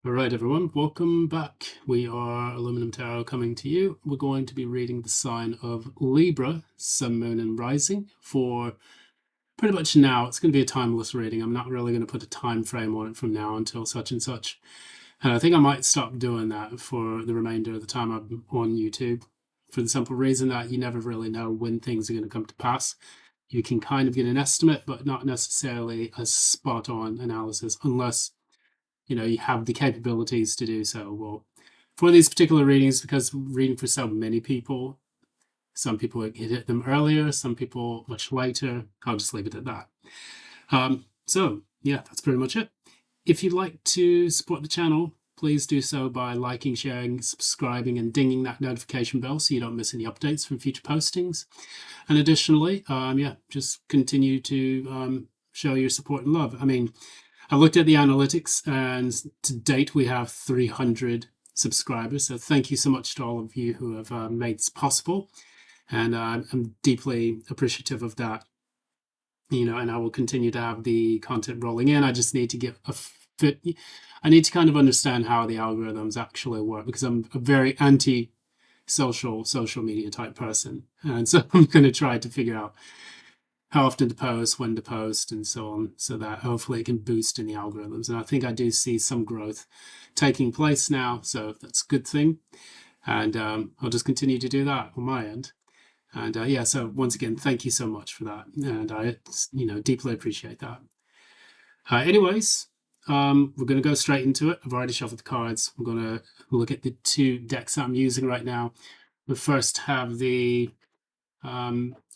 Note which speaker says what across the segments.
Speaker 1: All right, everyone, welcome back. We are Aluminum Tarot coming to you. We're going to be reading the sign of Libra, Sun, Moon, and Rising for pretty much now. It's going to be a timeless reading. I'm not really going to put a time frame on it from now until such and such. And I think I might stop doing that for the remainder of the time I'm on YouTube, for the simple reason that you never really know when things are going to come to pass. You can kind of get an estimate, but not necessarily a spot-on analysis unless you have the capabilities to do so. Well, for these particular readings, because reading for so many people, some people hit them earlier, some people much later. I'll just leave it at that. So yeah, that's pretty much it. If you'd like to support the channel, please do so by liking, sharing, subscribing, and dinging that notification bell so you don't miss any updates from future postings. And additionally, just continue to show your support and love. I mean, I looked at the analytics, and to date we have 300 subscribers. So thank you so much to all of you who have made this possible, and I'm deeply appreciative of that. And I will continue to have the content rolling in. I just need to get a fit. I need to kind of understand how the algorithms actually work, because I'm a very anti-social media type person, and so I'm going to try to figure out how often to post, when to post, and so on, so that hopefully it can boost in the algorithms. And I think I do see some growth taking place now, so that's a good thing. And I'll just continue to do that on my end. And so once again, thank you so much for that. And I, deeply appreciate that. Anyways, we're going to go straight into it. I've already shuffled the cards. We're going to look at the two decks that I'm using right now. We first have the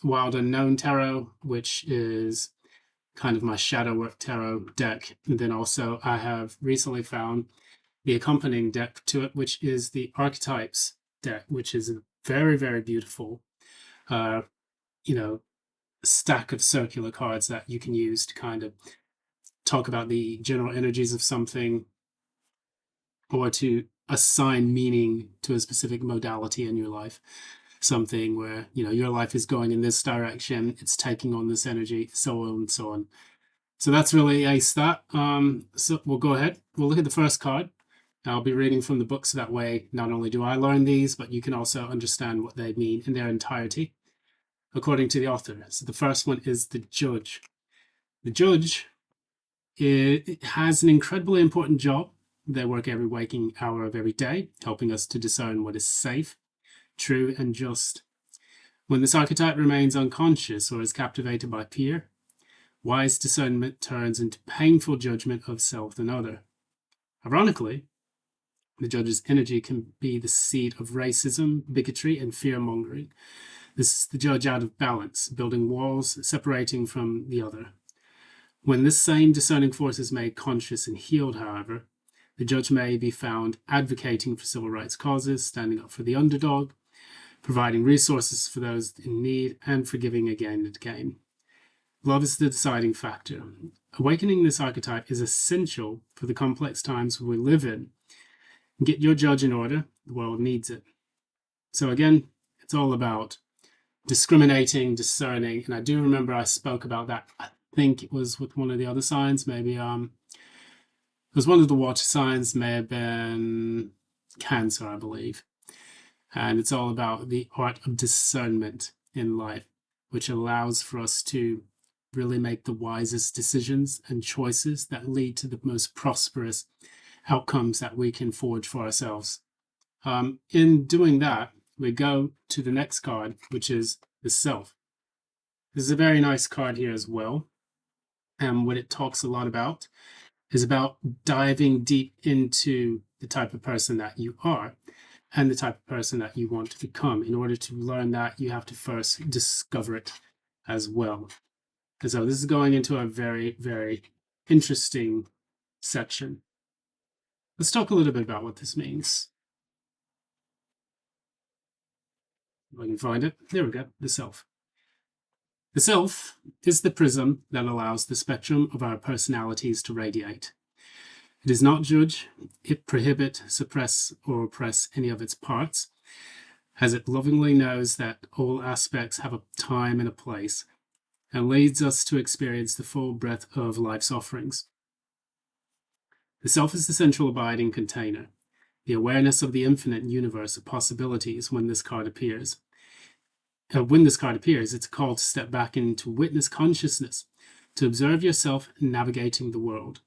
Speaker 1: Wild Unknown Tarot, which is kind of my shadow work tarot deck. And then also I have recently found the accompanying deck to it, which is the Archetypes deck, which is a very, very beautiful stack of circular cards that you can use to kind of talk about the general energies of something, or to assign meaning to a specific modality in your life. Something where your life is going in this direction, it's taking on this energy, so on and so on. So that's really ace that. So we'll go ahead, we'll look at the first card. I'll be reading from the book, so that way not only do I learn these, but you can also understand what they mean in their entirety according to the author. So the first one is the Judge. The Judge, it has an incredibly important job. They work every waking hour of every day, helping us to discern what is safe, true, and just. When this archetype remains unconscious or is captivated by fear, wise discernment turns into painful judgment of self and other. Ironically, the Judge's energy can be the seed of racism, bigotry, and fear-mongering. This is the Judge out of balance, building walls, separating from the other. When this same discerning force is made conscious and healed, however, the Judge may be found advocating for civil rights causes, standing up for the underdog, providing resources for those in need, and forgiving again and again. Love is the deciding factor. Awakening this archetype is essential for the complex times we live in. Get your Judge in order. The world needs it. So again, it's all about discriminating, discerning, and I do remember I spoke about that. I think it was with one of the other signs, maybe it was one of the water signs, may have been Cancer, I believe. And it's all about the art of discernment in life, which allows for us to really make the wisest decisions and choices that lead to the most prosperous outcomes that we can forge for ourselves. In doing that, we go to the next card, which is the Self. This is a very nice card here as well. And what it talks a lot about is about diving deep into the type of person that you are and the type of person that you want to become. In order to learn that, you have to first discover it as well. And so this is going into a very, very interesting section. Let's talk a little bit about what this means. If I can find it. There we go, the Self. The Self is the prism that allows the spectrum of our personalities to radiate. It does not judge, it prohibit, suppress, or oppress any of its parts, as it lovingly knows that all aspects have a time and a place, and leads us to experience the full breadth of life's offerings. The self is the central abiding container, the awareness of the infinite universe of possibilities when this card appears. It's a call to step back into witness consciousness, to observe yourself navigating the world.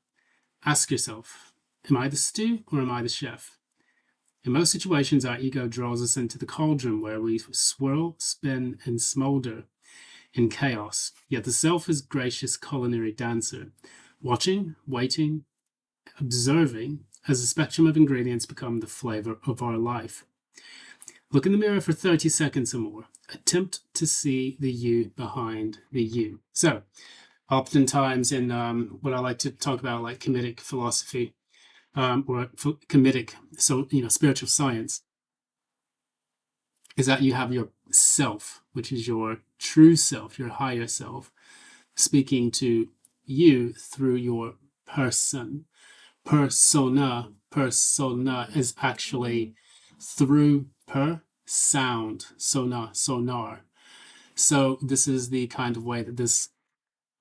Speaker 1: Ask yourself, am I the stew or am I the chef? In most situations, our ego draws us into the cauldron where we swirl, spin, and smolder in chaos. Yet the self is gracious culinary dancer, watching, waiting, observing as the spectrum of ingredients become the flavor of our life. Look in the mirror for 30 seconds or more. Attempt to see the you behind the you. So, oftentimes in what I like to talk about, like comedic philosophy, or comedic, spiritual science, is that you have your self, which is your true self, your higher self, speaking to you through your person. Persona is actually through sound, sonar. So this is the kind of way that this,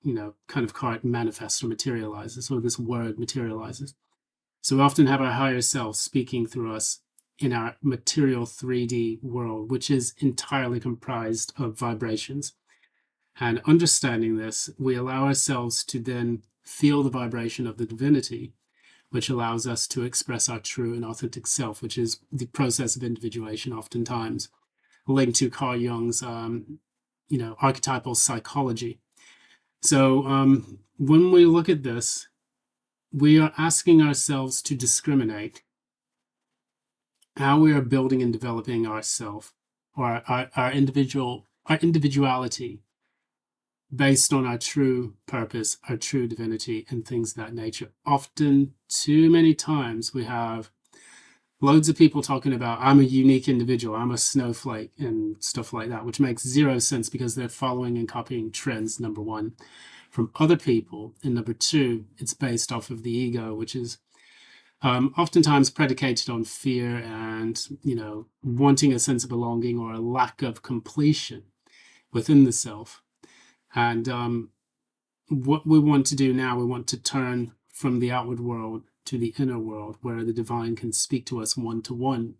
Speaker 1: kind of card manifests or materializes, or this word materializes. So we often have our higher self speaking through us in our material 3D world, which is entirely comprised of vibrations. And understanding this, we allow ourselves to then feel the vibration of the divinity, which allows us to express our true and authentic self, which is the process of individuation, oftentimes linked to Carl Jung's, archetypal psychology. So when we look at this, we are asking ourselves to discriminate how we are building and developing ourself, or our individuality, based on our true purpose, our true divinity, and things of that nature. Often, too many times, we have loads of people talking about, I'm a unique individual, I'm a snowflake, and stuff like that, which makes zero sense because they're following and copying trends, number one, from other people, and number two, it's based off of the ego, which is oftentimes predicated on fear and, wanting a sense of belonging or a lack of completion within the self. And what we want to do now, we want to turn from the outward world to the inner world, where the divine can speak to us one-to-one,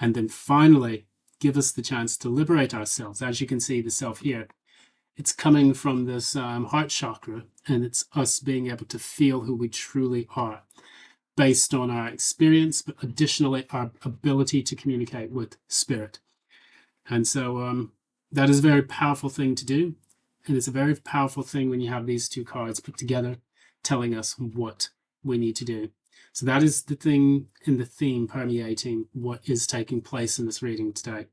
Speaker 1: and then finally give us the chance to liberate ourselves. As you can see, the self here, it's coming from this heart chakra, and it's us being able to feel who we truly are based on our experience, but additionally our ability to communicate with spirit. And so that is a very powerful thing to do. And it's a very powerful thing when you have these two cards put together telling us what we need to do. So that is the thing in the theme permeating what is taking place in this reading today.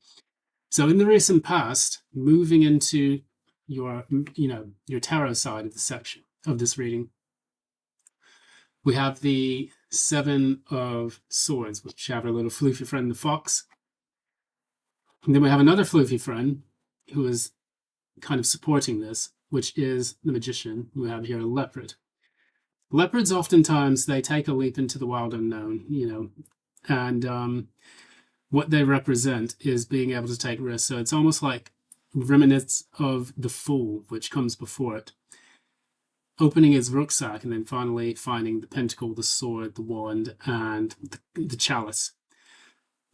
Speaker 1: So in the recent past, moving into your tarot side of the section of this reading, we have the Seven of Swords, which have our little floofy friend, the fox. And then we have another floofy friend who is kind of supporting this, which is the magician. We have here a leopard. Leopards oftentimes, they take a leap into the wild unknown, and what they represent is being able to take risks. So it's almost like remnants of the fool, which comes before it, opening his rucksack and then finally finding the pentacle, the sword, the wand, and the chalice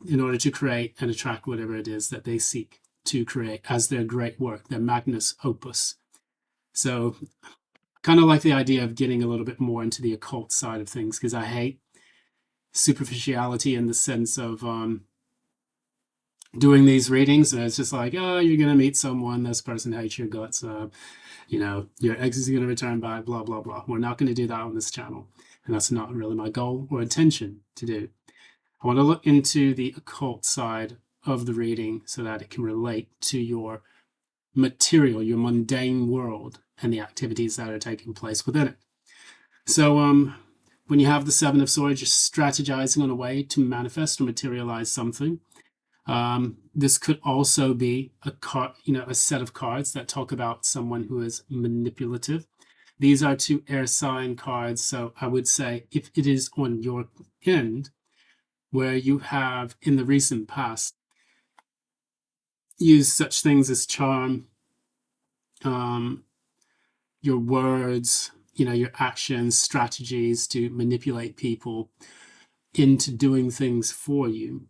Speaker 1: in order to create and attract whatever it is that they seek to create as their great work, their magnus opus. So kind of like the idea of getting a little bit more into the occult side of things, because I hate superficiality in the sense of doing these readings, and it's just like, oh, you're going to meet someone, this person hates your guts, your ex is going to return back, blah, blah, blah. We're not going to do that on this channel, and that's not really my goal or intention to do. I want to look into the occult side of the reading so that it can relate to your material, your mundane world, and the activities that are taking place within it. So when you have the Seven of Swords, you're strategizing on a way to manifest or materialize something. This could also be a set of cards that talk about someone who is manipulative. These are two air sign cards, so I would say if it is on your end, where you have in the recent past used such things as charm, your words, your actions, strategies to manipulate people into doing things for you,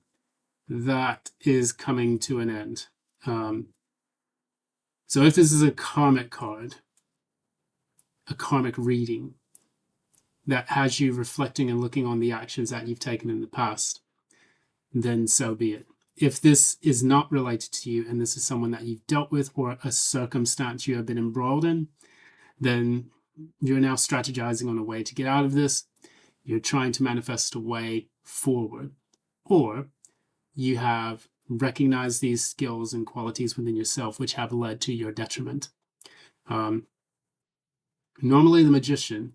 Speaker 1: that is coming to an end. So if this is a karmic card, a karmic reading that has you reflecting and looking on the actions that you've taken in the past, then so be it. If this is not related to you and this is someone that you've dealt with or a circumstance you have been embroiled in, then you're now strategizing on a way to get out of this. You're trying to manifest a way forward. Or you have recognized these skills and qualities within yourself which have led to your detriment. Normally, the magician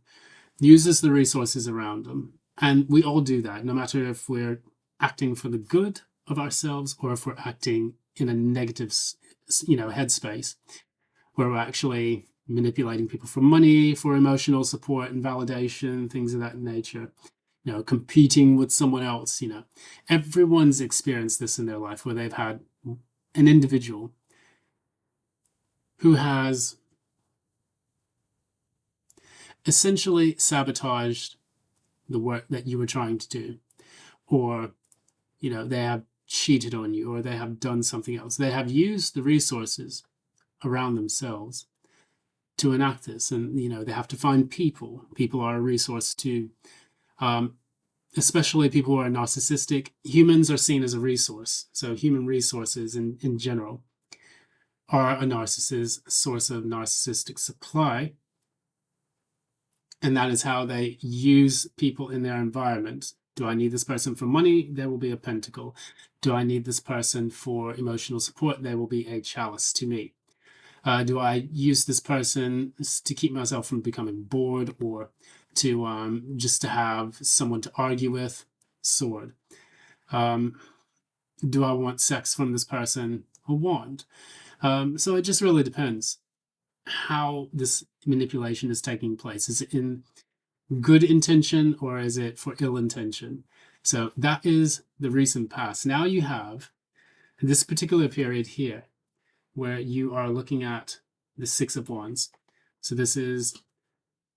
Speaker 1: uses the resources around them. And we all do that, no matter if we're acting for the good of ourselves or if we're acting in a negative, headspace, where we're actually manipulating people for money, for emotional support and validation, things of that nature, competing with someone else. Everyone's experienced this in their life where they've had an individual who has essentially sabotaged the work that you were trying to do, or they have cheated on you, or they have done something else. They have used the resources around themselves to enact this, and they have to find people. People are a resource too, especially people who are narcissistic. Humans are seen as a resource, so human resources in general are a source of narcissistic supply. And that is how they use people in their environment. Do I need this person for money? There will be a pentacle. Do I need this person for emotional support? There will be a chalice to me. Do I use this person to keep myself from becoming bored, or to just to have someone to argue with? Sword. Do I want sex from this person? A wand. So it just really depends how this manipulation is taking place. Is it in good intention or is it for ill intention? So that is the recent past. Now you have this particular period here where you are looking at the Six of Wands. So this is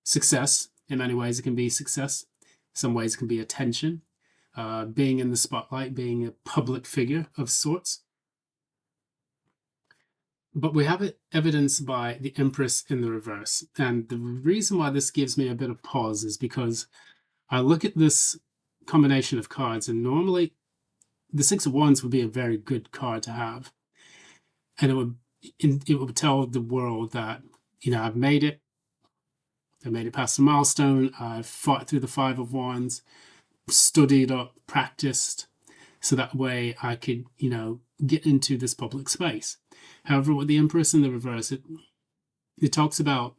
Speaker 1: success. In many ways it can be success. Some ways it can be attention, being in the spotlight, being a public figure of sorts. But we have it evidenced by the Empress in the reverse. And the reason why this gives me a bit of pause is because I look at this combination of cards, and normally the Six of Wands would be a very good card to have. And it would tell the world that, I've made it. I made it past the milestone. I've fought through the Five of Wands, studied up, practiced, so that way I could, get into this public space. However, with the Empress in the reverse, it talks about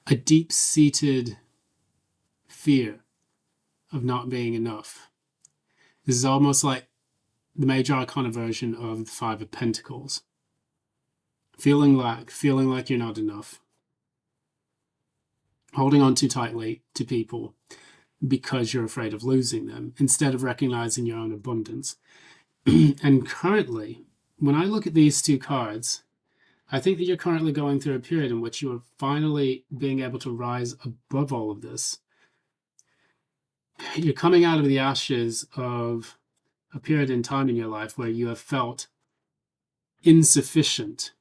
Speaker 1: a deep-seated fear of not being enough. This is almost like the major arcana version of the Five of Pentacles. Feeling like you're not enough. Holding on too tightly to people because you're afraid of losing them, instead of recognizing your own abundance. And currently, when I look at these two cards, I think that you're currently going through a period in which you are finally being able to rise above all of this. You're coming out of the ashes of a period in time in your life where you have felt insufficient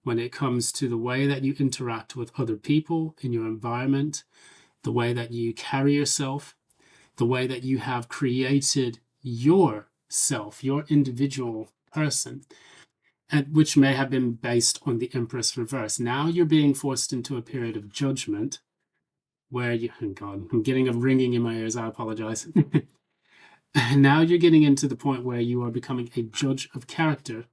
Speaker 1: when it comes to the way that you interact with other people in your environment, the way that you carry yourself, the way that you have created yourself, your individual person, and which may have been based on the Empress reverse. Now you're being forced into a period of judgment where oh God, I'm getting a ringing in my ears, I apologize. Now you're getting into the point where you are becoming a judge of character,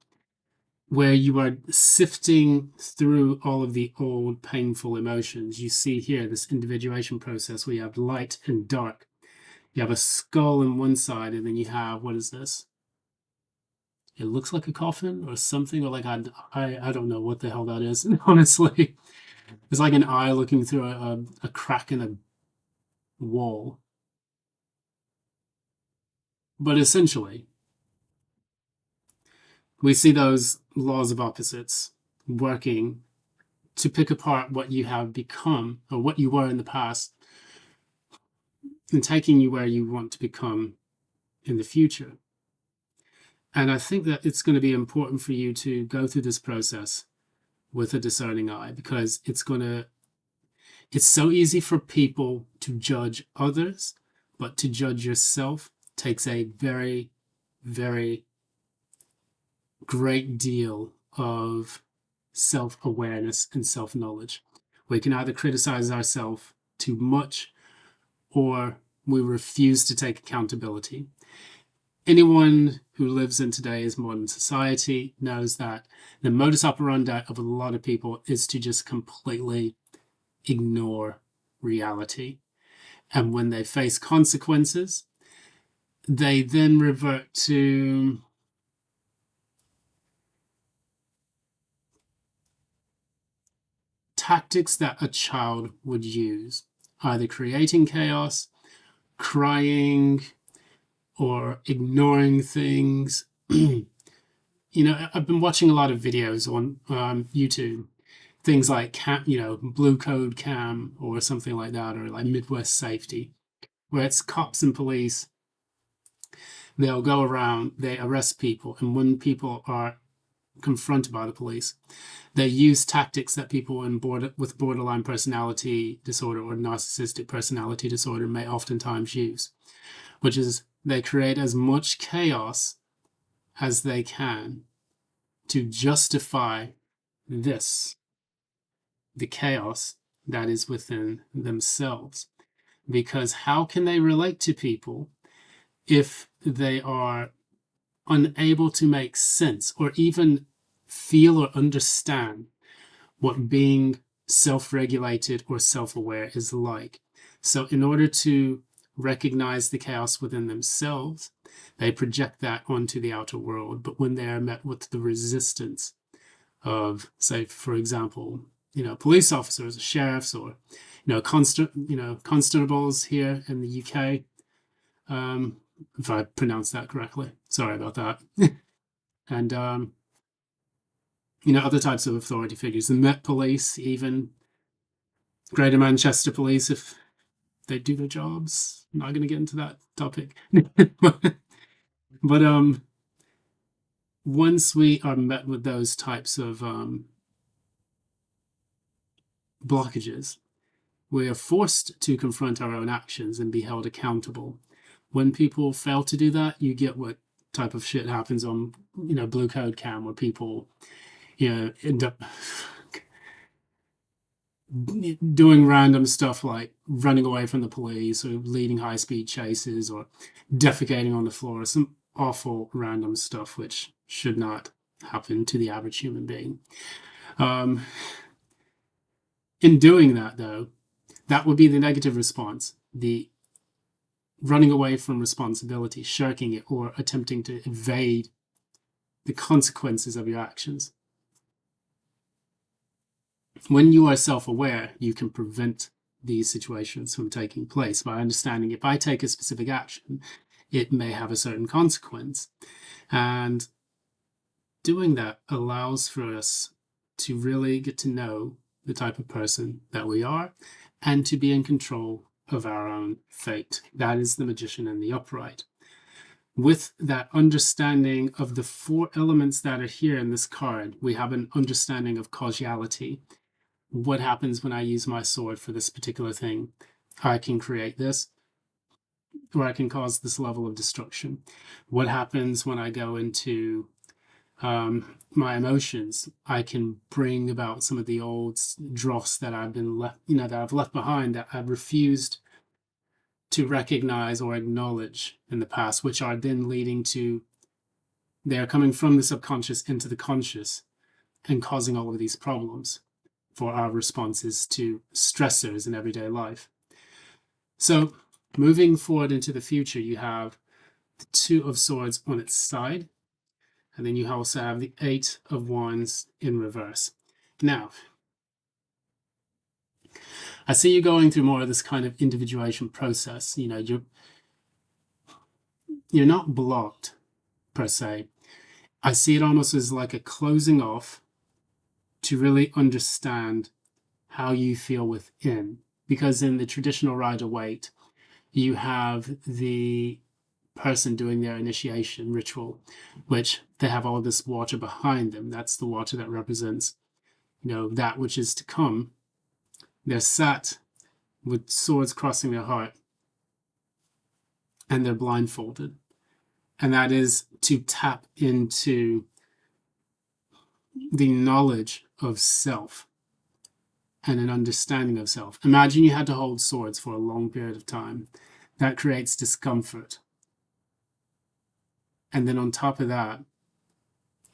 Speaker 1: where you are sifting through all of the old painful emotions. You see here this individuation process where you have light and dark. You have a skull on one side, and then you have, what is this? It looks like a coffin or something, or like I don't know what the hell that is, honestly. It's like an eye looking through a crack in a wall. But essentially, we see those laws of opposites working to pick apart what you have become or what you were in the past and taking you where you want to become in the future. And I think that it's going to be important for you to go through this process with a discerning eye, because it's so easy for people to judge others, but to judge yourself takes a very, very great deal of self-awareness and self-knowledge. We can either criticize ourselves too much, or we refuse to take accountability. Anyone who lives in today's modern society knows that the modus operandi of a lot of people is to just completely ignore reality. And when they face consequences, they then revert to tactics that a child would use, either creating chaos, crying, or ignoring things. You know, I've been watching a lot of videos on YouTube, things like Blue Code Cam or something like that, or like Midwest Safety, where it's cops and police. They'll go around, they arrest people, and when people are confronted by the police, they use tactics that people with borderline personality disorder or narcissistic personality disorder may oftentimes use, which is they create as much chaos as they can to justify the chaos that is within themselves. Because how can they relate to people if they are unable to make sense or even feel or understand what being self-regulated or self-aware is like? So in order to recognize the chaos within themselves, they project that onto the outer world. But when they are met with the resistance of, say, for example, police officers, sheriffs, or constables here in the UK, if I pronounced that correctly, sorry about that. And other types of authority figures, the Met Police, even Greater Manchester Police, if they do their jobs. I'm not going to get into that topic. But once we are met with those types of blockages, we are forced to confront our own actions and be held accountable. When people fail to do that, you get what type of shit happens on Blue Code Cam, where people end up doing random stuff like running away from the police or leading high-speed chases or defecating on the floor, some awful random stuff which should not happen to the average human being. In doing that, though, that would be the negative response, the running away from responsibility, shirking it, or attempting to evade the consequences of your actions. When you are self-aware, you can prevent these situations from taking place by understanding if I take a specific action, it may have a certain consequence. And doing that allows for us to really get to know the type of person that we are and to be in control of our own fate. That is the magician in the upright. With that understanding of the 4 elements that are here in this card, we have an understanding of causality. What happens when I use my sword for this particular thing? I can create this, or I can cause this level of destruction. What happens when I go into my emotions? I can bring about some of the old dross that I've been that I've left behind, that I've refused to recognize or acknowledge in the past, which are then leading to, they're coming from the subconscious into the conscious and causing all of these problems for our responses to stressors in everyday life. So moving forward into the future, you have the 2 of Swords on its side, and then you also have the 8 of Wands in reverse. Now, I see you going through more of this kind of individuation process. You're not blocked per se. I see it almost as like a closing off to really understand how you feel within. Because in the traditional Rider-Waite, you have the person doing their initiation ritual, which they have all this water behind them. That's the water that represents, that which is to come. They're sat with swords crossing their heart, and they're blindfolded. And that is to tap into the knowledge of self and an understanding of self. Imagine you had to hold swords for a long period of time. That creates discomfort. And then on top of that,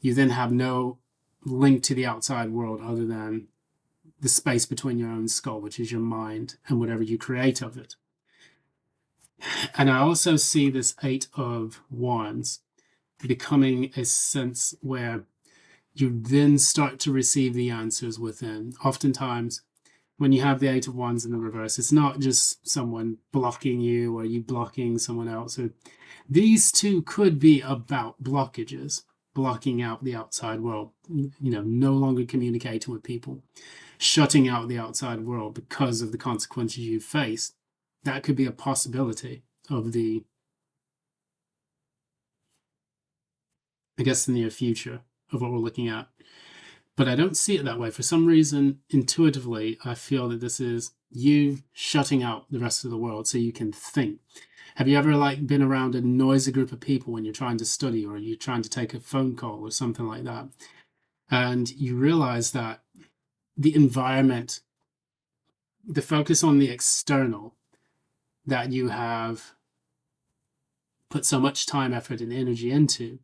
Speaker 1: you then have no link to the outside world other than the space between your own skull, which is your mind and whatever you create of it. And I also see this Eight of Wands becoming a sense where you then start to receive the answers within. Oftentimes, when you have the Eight of Wands in the reverse, it's not just someone blocking you or you blocking someone else. These two could be about blockages, blocking out the outside world, no longer communicating with people, shutting out the outside world because of the consequences you face. That could be a possibility of the near future of what we're looking at. But I don't see it that way. For some reason, intuitively, I feel that this is you shutting out the rest of the world so you can think. Have you ever been around a noisy group of people when you're trying to study or you're trying to take a phone call or something like that? And you realize that the environment, the focus on the external that you have put so much time, effort, and energy into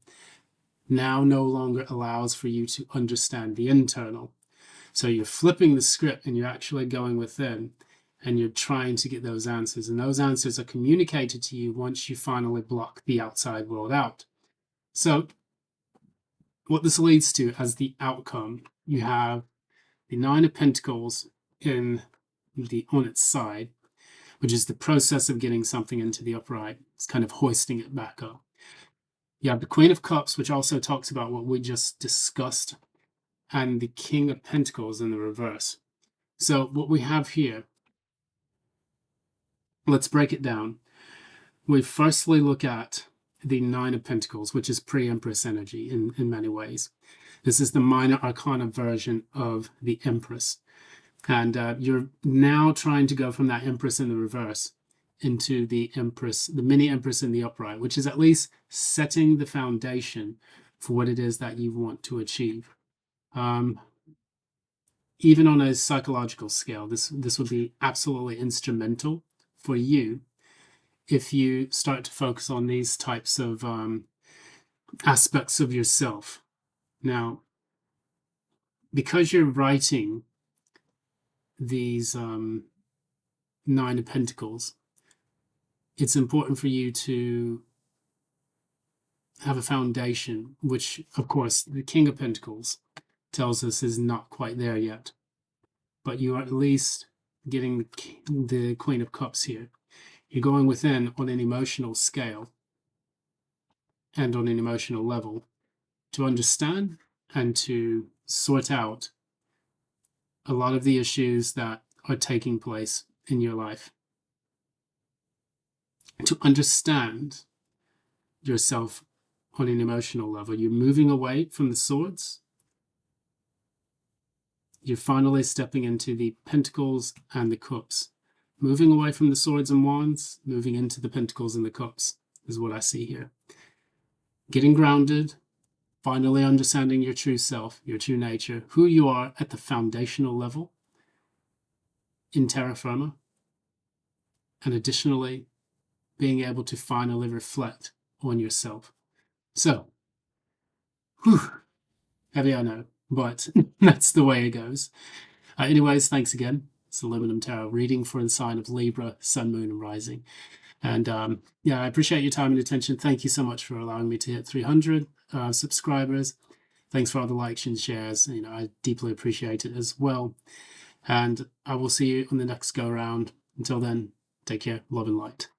Speaker 1: now no longer allows for you to understand the internal. So you're flipping the script and you're actually going within and you're trying to get those answers. And those answers are communicated to you once you finally block the outside world out. So what this leads to as the outcome, you have the Nine of Pentacles on its side, which is the process of getting something into the upright. It's kind of hoisting it back up. You have the Queen of Cups, which also talks about what we just discussed, and the King of Pentacles in the reverse. So what we have here, let's break it down. We firstly look at the Nine of Pentacles, which is pre-Empress energy in many ways. This is the minor arcana version of the Empress. And you're now trying to go from that Empress in the reverse into the Empress, the mini Empress in the upright, which is at least setting the foundation for what it is that you want to achieve. Even on a psychological scale, this would be absolutely instrumental for you if you start to focus on these types of aspects of yourself. Now, because you're writing these Nine of Pentacles, it's important for you to have a foundation, which, of course, the King of Pentacles tells us is not quite there yet. But you are at least getting the Queen of Cups here. You're going within on an emotional scale and on an emotional level to understand and to sort out a lot of the issues that are taking place in your life. To understand yourself on an emotional level. You're moving away from the swords. You're finally stepping into the Pentacles and the Cups. Moving away from the swords and wands, moving into the Pentacles and the Cups is what I see here. Getting grounded, finally understanding your true self, your true nature, who you are at the foundational level in terra firma, and additionally, being able to finally reflect on yourself. So, heavy I know, but that's the way it goes. Anyways, thanks again. It's the Aluminum Tarot reading for the sign of Libra, Sun, Moon, and Rising. And I appreciate your time and attention. Thank you so much for allowing me to hit 300 subscribers. Thanks for all the likes and shares. I deeply appreciate it as well. And I will see you on the next go around. Until then, take care, love and light.